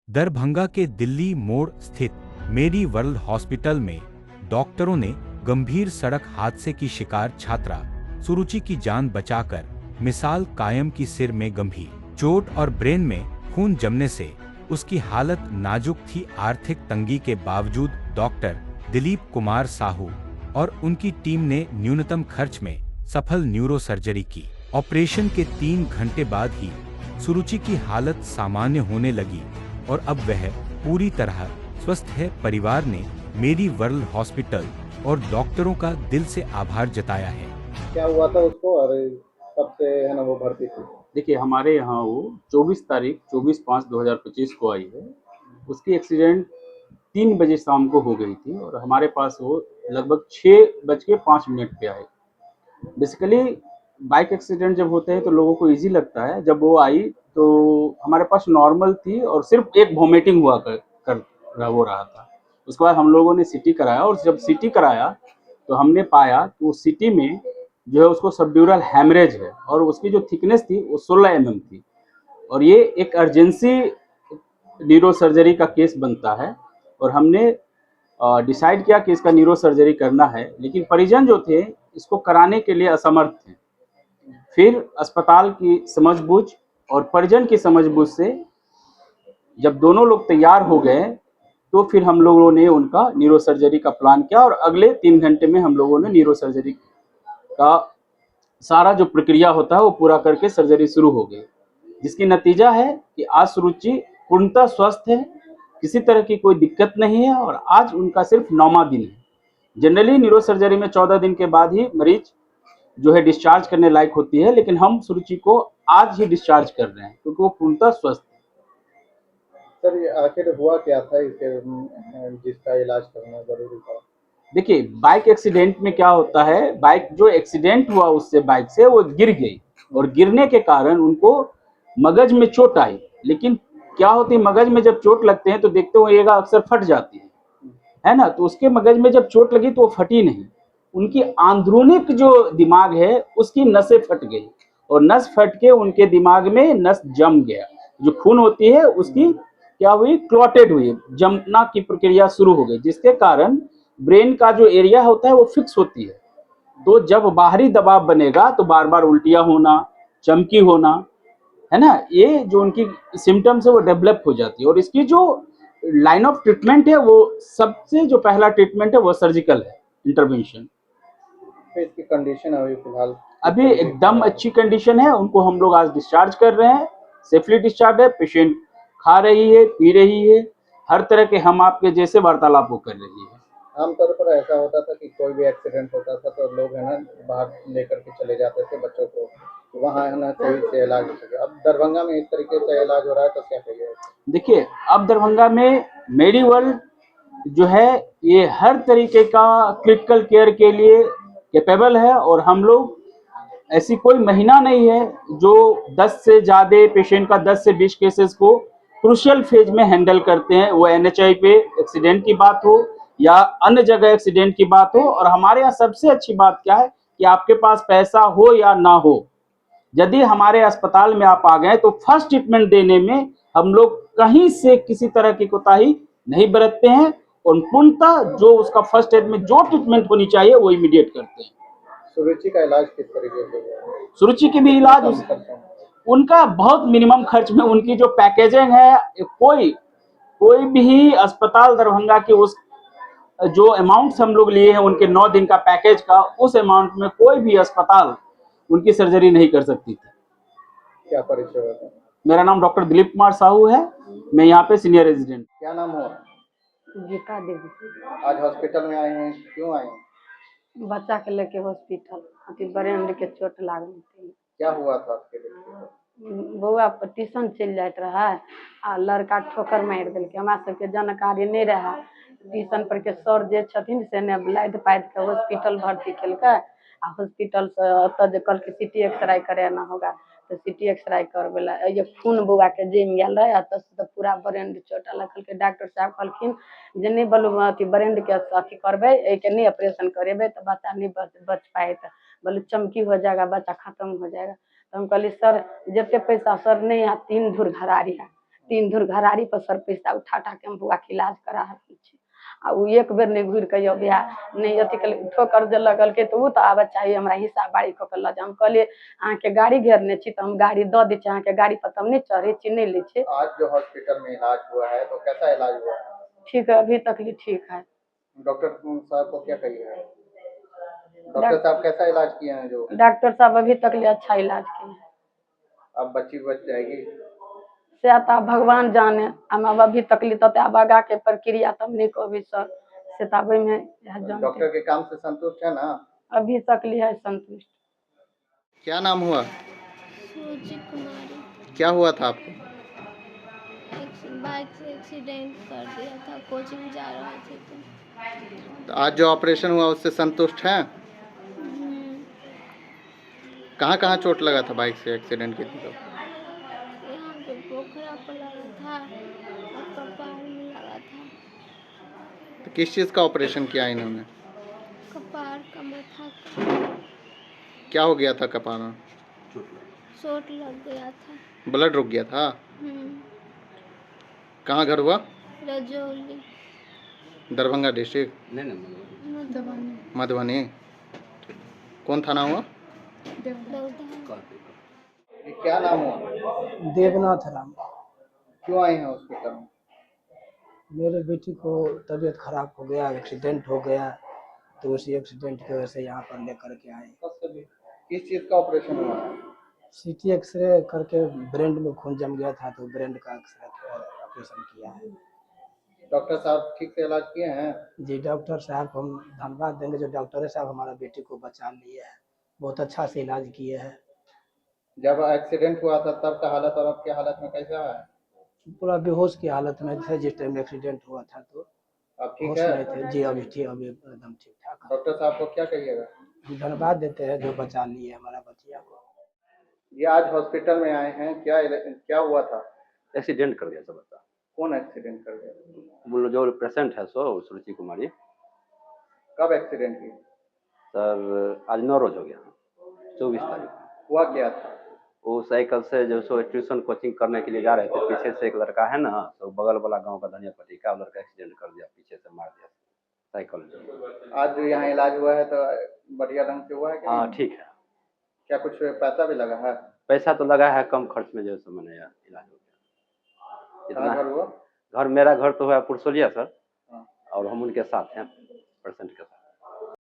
दरभंगा के दिल्ली मोड़ स्थित मेरी वर्ल्ड हॉस्पिटल में डॉक्टरों ने गंभीर सड़क हादसे की शिकार छात्रा सुरुचि की जान बचाकर मिसाल कायम की। सिर में गंभीर चोट और ब्रेन में खून जमने से उसकी हालत नाजुक थी। आर्थिक तंगी के बावजूद डॉक्टर दिलीप कुमार साहू और उनकी टीम ने न्यूनतम खर्च में सफल न्यूरो सर्जरी की। ऑपरेशन के 3 घंटे बाद ही सुरुचि की हालत सामान्य होने लगी और अब वह पूरी तरह स्वस्थ है। परिवार ने मेरी वर्ल्ड हॉस्पिटल और डॉक्टरों का दिल से आभार जताया है। क्या हुआ था उसको और कब से है ना वो भर्ती थी? देखिए, हमारे यहाँ वो 24/5/2025 को आई है। उसकी एक्सीडेंट 3 बजे शाम को हो गई थी और हमारे पास वो लगभग 6:05 पे आए। बेसिकली बाइक एक्सीडेंट जब होते हैं तो लोगों को इजी लगता है। जब वो आई तो हमारे पास नॉर्मल थी और सिर्फ एक वॉमिटिंग हुआ हो रहा था। उसके बाद हम लोगों ने सीटी कराया और जब सीटी कराया तो हमने पाया कि वो सीटी में जो है उसको सबड्यूरल हैमरेज है और उसकी जो थिकनेस थी वो 16 mm थी और ये एक अर्जेंसी न्यूरो सर्जरी का केस बनता है और हमने डिसाइड किया कि इसका न्यूरो सर्जरी करना है, लेकिन परिजन जो थे इसको कराने के लिए असमर्थ थे। फिर अस्पताल की समझबूझ और परिजन की समझबूझ से जब दोनों लोग तैयार हो गए तो फिर हम लोगों ने उनका न्यूरो सर्जरी का प्लान किया और अगले 3 घंटे में हम लोगों ने न्यूरो सर्जरी का सारा जो प्रक्रिया होता है वो पूरा करके सर्जरी शुरू हो गई, जिसकी नतीजा है कि आज सुरुचि पूर्णतः स्वस्थ है, किसी तरह की कोई दिक्कत नहीं है और आज उनका सिर्फ 9वां दिन है। जनरली न्यूरो सर्जरी में 14 दिन के बाद ही मरीज जो है डिस्चार्ज करने लायक होती है, लेकिन हम सुरुचि को आज ही डिस्चार्ज कर रहे हैं क्योंकि वो पूर्णतः स्वस्थ है। सर ये आखिर हुआ क्या था इसे जिसका इलाज करना जरूरी था? देखिए, बाइक एक्सीडेंट में क्या होता है, बाइक जो एक्सीडेंट हुआ उससे बाइक से वो गिर गई और गिरने के कारण उनको मगज में चोट आई। लेकिन क्या होती है, मगज में जब चोट लगते हैं तो देखते होइएगा अक्सर फट जाती है ना। तो उसके मगज में जब चोट लगी तो वो फटी नहीं, उनकी आंदरूनिक जो दिमाग है उसकी नसें फट गई और नस फट के उनके दिमाग में नस जम गया। जो खून होती है उसकी क्या हुई, क्लॉटेड हुई, जमना की प्रक्रिया शुरू हो गई, जिसके कारण ब्रेन का जो एरिया होता है वो फिक्स होती है। तो जब बाहरी दबाव बनेगा तो बार बार उल्टियां होना, चमकी होना, है ना, ये जो उनकी सिम्टम्स है वो डेवलप हो जाती है। और इसकी जो लाइन ऑफ ट्रीटमेंट है वो सबसे जो पहला ट्रीटमेंट है वो सर्जिकल है, इंटरवेंशन। तो इसकी कंडीशन अभी फिलहाल अभी एकदम अच्छी कंडीशन है, उनको हम लोग आज डिस्चार्ज कर रहे हैं, सेफली डिस्चार्ज है। पेशेंट खा रही है, पी रही है, हर तरह के हम आपके जैसे वार्तालाप वो कर रही है। आमतौर पर ऐसा होता था कि कोई भी एक्सीडेंट होता था तो लोग है ना बाहर लेकर के चले जाते थे बच्चों को, वहाँ है ना सही से इलाज हो सके। अब दरभंगा में इस तरीके से इलाज हो रहा है तो क्या कहिए? देखिए, अब दरभंगा में मेरी वर्ल्ड जो है ये हर तरीके का क्रिटिकल केयर के लिए कैपेबल है और हम लोग ऐसी कोई महीना नहीं है जो 10 से ज़्यादा पेशेंट का 10 से 20 केसेस को क्रूशियल फेज में हैंडल करते हैं। वो एनएचआई पे एक्सीडेंट की बात हो या अन्य जगह एक्सीडेंट की बात हो। और हमारे यहाँ सबसे अच्छी बात क्या है कि आपके पास पैसा हो या ना हो, यदि हमारे अस्पताल में आप आ गए तो फर्स्ट ट्रीटमेंट देने में हम लोग कहीं से किसी तरह की कोताही नहीं बरतते हैं और पूर्णतः जो उसका फर्स्ट एड में जो ट्रीटमेंट होनी चाहिए वो इमीडिएट करते हैं। सुरुचि का इलाज किस तरीके से हुआ? सुरुचि की भी इलाज उनका बहुत मिनिमम खर्च में, उनकी जो पैकेजिंग है, कोई भी अस्पताल दरभंगा की उस जो अमाउंट्स हम लोग लिए हैं उनके 9 दिन का पैकेज का, उस अमाउंट में कोई भी अस्पताल उनकी सर्जरी नहीं कर सकती थी। क्या परिचय होता? मेरा नाम डॉक्टर दिलीप कुमार साहू है, मैं यहाँ पे सीनियर रेजिडेंट। क्या नाम हो? गीता देवी। आज हॉस्पिटल में आए हैं, क्यों आए हैं? बच्चा के लेके हॉस्पिटल अथी ब्रेन के चोट लागल थी। क्या हुआ था आपके लिए? बउआ पर ट्यूशन चल जात रहा आ लड़का ठोकर मार दिल्के, हमरा सबके जानकारी नहीं रहा। ट्यूशन पर के सर जे छथिन से ने लाद पाद के हॉस्पिटल भर्ती केलकै आ हॉस्पिटल से अतः जे कहलकै सिटी एक्सरे कराना होगा तो सिटी एक्सरे करबेला ये खून बउआ के जम गेल रहे अतः से तो पूरा ब्रेन चोट लगल। डॉक्टर साहब कहलखिन जे नहीं बोलू अथी ब्रेन के अथी करबे के नहीं ऑपरेशन करेबे तो बच्चा नहीं बच पाएगा, बोले चमकी हो जाएगा, बच्चा खत्म हो जाएगा। तो हम कहली सर जिते पैसा सर नहीं यहाँ 3 धूर घरारी है तीन धुर घरारी पर सर पैसा उठा उठा के हम बुआ के इलाज करा रहल छी। आ उ एक बेर नहीं घुर के बिया नहीं अथी कल ठोकर जे लगल के तो उ तो आबे चाहिए हमरा हिस्सा बाड़ी क के ल जा। हम कहलिए अहाँ के गाड़ी घेरने छी तो हम गाड़ी द दी छी, अहाँ के गाड़ी पर तो हम नहीं चढ़े छी नहीं ले छी। आज जो हॉस्पिटल में इलाज हुआ है तो कैसा इलाज हुआ है? ठीक है, अभी तक ठीक है। डॉक्टर साहब को क्या कहिए? डॉक्टर साहब कैसा इलाज किए हैं जो? डॉक्टर साहब अभी तक अच्छा इलाज किए हैं। अब बच्ची बच जाएगी? से तो भगवान जाने, हम अब अभी तकलीफ तो अब आगा के प्रक्रिया तब नहीं कहबी सर से तब में डॉक्टर के काम से संतुष्ट है ना? अभी तक है संतुष्ट। क्या नाम हुआ? सूजी कुमारी। क्या हुआ था आपको? बाइक से एक्सीडेंट कर दिया था, कोचिंग जा रहे थे तो आज जो ऑपरेशन हुआ उससे संतुष्ट हैं? कहाँ कहाँ चोट लगा था बाइक से एक्सीडेंट की थी तो? यहाँ पे पोखरा पर लगा था और कपार में लगा था। तो किस चीज़ का ऑपरेशन किया इन्होंने? कपार का, माथा का। क्या हो गया था कपार में? चोट लग गया था। ब्लड रुक गया था? कहाँ घर हुआ? रजौली। दरभंगा डिस्ट्रिक्ट? मधुबनी। कौन थाना हुआ? क्या नाम हुआ? देवनाथ राम। क्यों आए हैं हॉस्पिटल में? मेरे बेटी को तबीयत खराब हो गया, एक्सीडेंट हो गया, तो उसी एक्सीडेंट की वजह से यहाँ पर लेकर के आए। किस चीज़ का ऑपरेशन हुआ? सीटी एक्सरे करके ब्रेन में खून जम गया था तो ब्रेन का एक्सरे ऑपरेशन किया है। डॉक्टर साहब ठीक से इलाज किए हैं? जी डॉक्टर साहब को हम धन्यवाद देंगे जो डॉक्टर साहब हमारा बेटी को बचा लिए है, बहुत अच्छा से इलाज किए हैं। जब एक्सीडेंट हुआ था तब का हालत और अब की हालत में कैसा है? पूरा बेहोश की हालत में थे जिस टाइम एक्सीडेंट हुआ था, तो अब ठीक होश है? में थे जी। अभी ठीक, अभी एकदम ठीक ठाक। डॉक्टर साहब को क्या कहिएगा? हम धन्यवाद देते हैं जो बचा लिए हमारा बचिया को। ये आज हॉस्पिटल में आए हैं, क्या हुआ था? एक्सीडेंट कर दिया सब बच्चा। कौन एक्सीडेंट कर गया? बोलो जो पेशेंट है सो सुरुचि कुमारी। कब एक्सीडेंट किया? सर आज 9 रोज हो गया, 24 तारीख को। हुआ क्या था? वो साइकिल से जो सो ट्यूशन कोचिंग करने के लिए जा रहे थे, पीछे से एक लड़का है ना, तो बगल वाला गांव का धनिया पट्टी का लड़का एक्सीडेंट कर दिया, पीछे से मार दिया साइकिल जो। आज जो यहाँ इलाज हुआ है तो बढ़िया ढंग से हुआ है कि हाँ नहीं? ठीक है। क्या कुछ पैसा भी लगा है? पैसा तो लगा है, कम खर्च में जो सो मैंने इलाज हो गया। कहाँ घर हुआ? घर मेरा घर तो है पुरसोलिया सर, हाँ। और हम उनके साथ हैं, पेशेंट के साथ।